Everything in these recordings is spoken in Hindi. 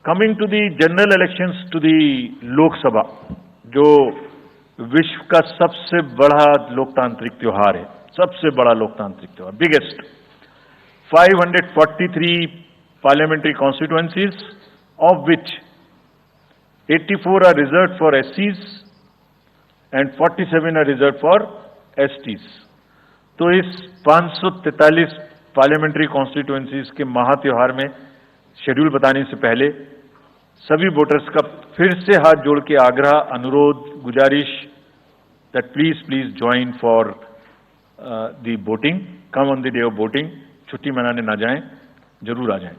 Coming to the general elections to the Lok Sabha, जो विश्व का सबसे बड़ा लोकतांत्रिक त्योहार है, सबसे बड़ा लोकतांत्रिक त्योहार, biggest, 543 parliamentary constituencies, of which 84 are reserved for SCs and 47 are reserved for STs. तो इस 543 पार्लियामेंट्री कॉन्स्टिट्यूएंसीज के महात्योहार में शेड्यूल बताने से पहले सभी वोटर्स का फिर से हाथ जोड़ के आग्रह, अनुरोध, गुजारिश that please join for the voting, come on the day of voting, छुट्टी मनाने ना जाएं, जरूर आ जाएं।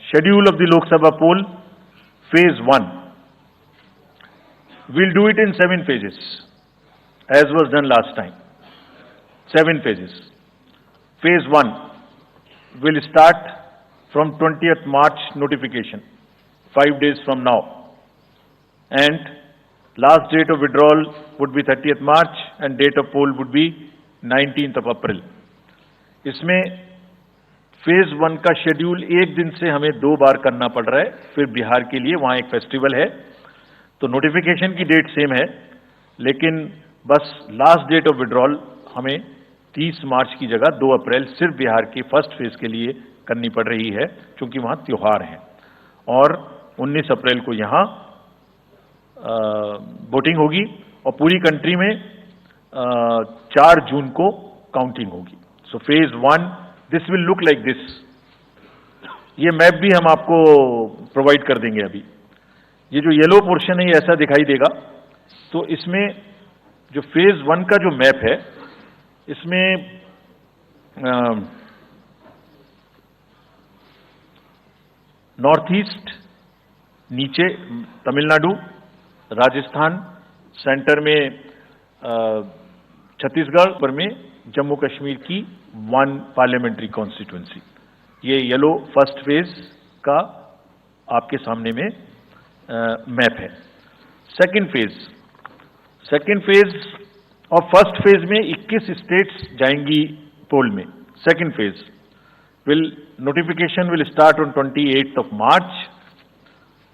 Schedule of the Lok Sabha poll, phase 1, we'll do it in 7 phases as was done last time. 7 phases. Phase 1 will start from 20th March notification, 5 days from now, and last date of withdrawal would be 30th March and date of poll would be 19th of April. इसमें फेज 1 का शेड्यूल एक दिन से हमें 2 बार करना पड़ रहा है, फिर बिहार के लिए वहां एक फेस्टिवल है, तो नोटिफिकेशन की डेट सेम है, लेकिन बस लास्ट डेट ऑफ विड्रॉल हमें 30 मार्च की जगह 2 अप्रैल सिर्फ बिहार की फर्स्ट फेज के लिए करनी पड़ रही है, क्योंकि वहां त्योहार है। और 19 अप्रैल को यहां वोटिंग होगी और पूरी कंट्री में 4 जून को काउंटिंग होगी। So phase 1 this will look like this. ये मैप भी हम आपको प्रोवाइड कर देंगे। अभी ये जो येलो पोर्शन है ये ऐसा दिखाई देगा। तो इसमें जो फेज 1 का जो मैप है, इसमें नॉर्थ ईस्ट नीचे तमिलनाडु, राजस्थान, सेंटर में छत्तीसगढ़, पर में जम्मू कश्मीर की 1 पार्लियामेंट्री कॉन्स्टिट्यूएंसी। ये येलो फर्स्ट फेज का आपके सामने में मैप है। सेकंड फेज और फर्स्ट फेज में 21 स्टेट्स जाएंगी पोल में। Second phase notification will start on 28th of March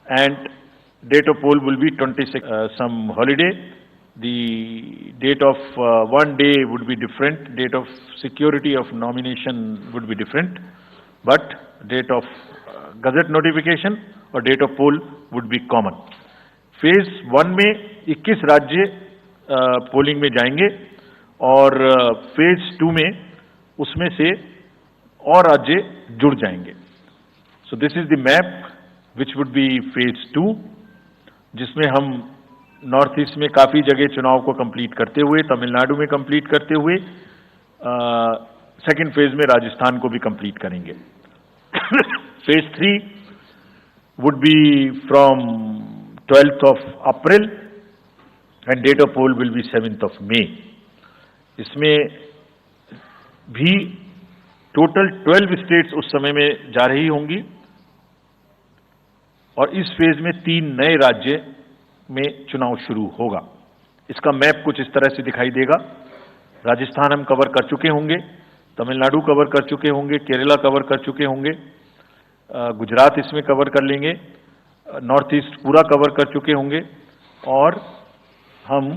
and date of poll will be 26th, some holiday. The date of one day would be different, date of security of nomination would be different, but date of gazette notification or date of poll would be common. Phase 1 में 21 राज्य पोलिंग में जाएंगे और फेज 2 में उसमें से और राज्य जुड़ जाएंगे। So this is the map which would be phase 2, जिसमें हम नॉर्थ ईस्ट में काफी जगह चुनाव को कंप्लीट करते हुए, तमिलनाडु में कंप्लीट करते हुए, सेकंड फेज में राजस्थान को भी कंप्लीट करेंगे। Phase 3 would be from 12th of April and date of poll will be 7th of May। इसमें भी टोटल 12 स्टेट्स उस समय में जा रही होंगी और इस फेज में 3 नए राज्य में चुनाव शुरू होगा। इसका मैप कुछ इस तरह से दिखाई देगा। राजस्थान हम कवर कर चुके होंगे, तमिलनाडु कवर कर चुके होंगे, केरला कवर कर चुके होंगे, गुजरात इसमें कवर कर लेंगे, नॉर्थ ईस्ट पूरा कवर कर चुके होंगे और हम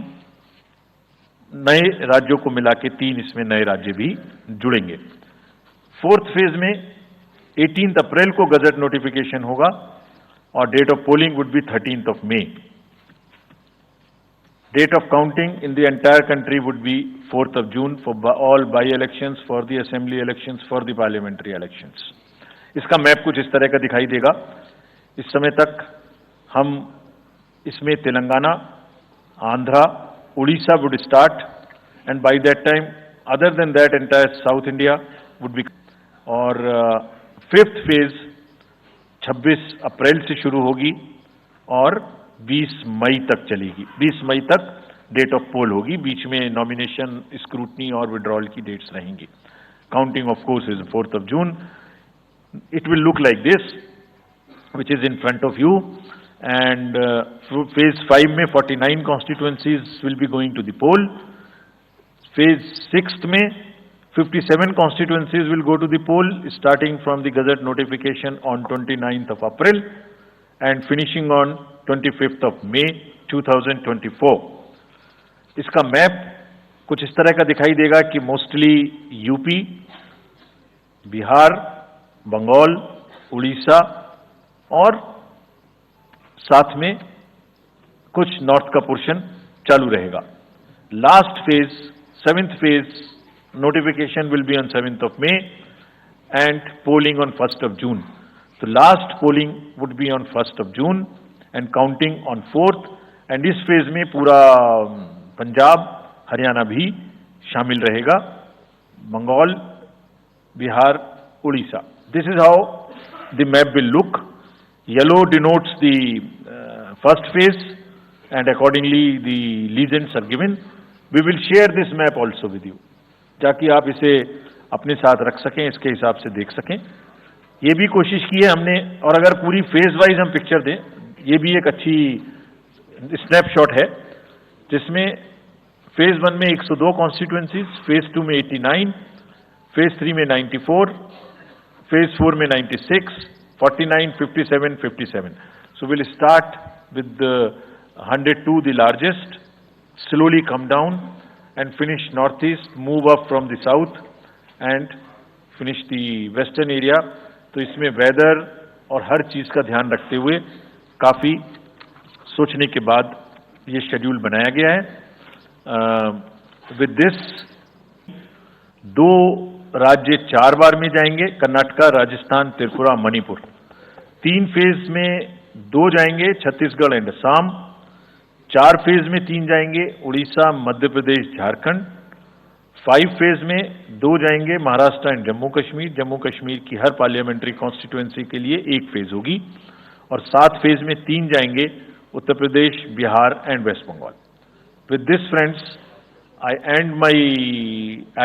नए राज्यों को मिला के 3 इसमें नए राज्य भी जुड़ेंगे। फोर्थ फेज में 18 अप्रैल को गजट नोटिफिकेशन होगा और date of polling would be 13th of May। Date of counting in the entire country would be 4th of June for all by elections, for the assembly elections, for the parliamentary elections. इसका मैप कुछ इस तरह का दिखाई देगा। इस समय तक हम इसमें Telangana, Andhra, Orissa would start and by that time other than that entire south India would be. और फिफ्थ फेज 26 अप्रैल से शुरू होगी और 20 मई तक चलेगी। 20 मई तक डेट ऑफ पोल होगी, बीच में नॉमिनेशन, स्क्रूटनी और विड्रॉल की डेट्स रहेंगी। Counting of course is 4th of June। It will look like this which is in front of you, and phase 5 में 49 constituencies will be going to the poll। phase 6th में 57 constituencies will go to the poll starting from the Gazette notification on 29th of April and finishing on 25th of May 2024. इसका मैप कुछ इस तरह का दिखाई देगा कि मोस्टली यूपी, बिहार, बंगाल, उड़ीसा और साथ में कुछ नॉर्थ का पोर्शन चालू रहेगा. Last phase, 7th phase notification will be on 7th of May and polling on 1st of June. So last polling would be on 1st of June and counting on 4th. And इस फेज में पूरा पंजाब, हरियाणा भी शामिल रहेगा, Bengal, Bihar, Orissa. This is how the map will look. Yellow denotes the first phase and accordingly the legends are given. We will share this map also with you, ताकि आप इसे अपने साथ रख सकें, इसके हिसाब से देख सकें. ये भी कोशिश की है हमने, और अगर पूरी फेज वाइज हम पिक्चर दें, ये भी एक अच्छी स्नैपशॉट है, जिसमें फेज 1 में 102 कॉन्स्टिट्यूएंसीज, फेज 2 में 89, फेज 3 में 94, फेज 4 में 96, 49, 57, 57. So we'll start with the 102, the largest, slowly come down and finish northeast, move up from the south and finish the western area. तो इसमें वेदर और हर चीज का ध्यान रखते हुए काफी सोचने के बाद ये शेड्यूल बनाया गया है. विद दिस 2 राज्य 4 बार में जाएंगे, कर्नाटका, राजस्थान, त्रिपुरा, मणिपुर. 3 फेज में 2 जाएंगे, छत्तीसगढ़ एंड असम. 4 फेज में 3 जाएंगे, उड़ीसा, मध्य प्रदेश, झारखंड. 5 फेज में 2 जाएंगे, महाराष्ट्र एंड जम्मू कश्मीर. जम्मू कश्मीर की हर पार्लियामेंट्री कॉन्स्टिट्यूएंसी के लिए 1 फेज होगी. और 7 फेज में 3 जाएंगे, Uttar Pradesh, Bihar and West Bengal. With this friends, I and my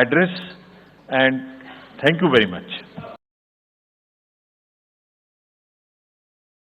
address and thank you very much.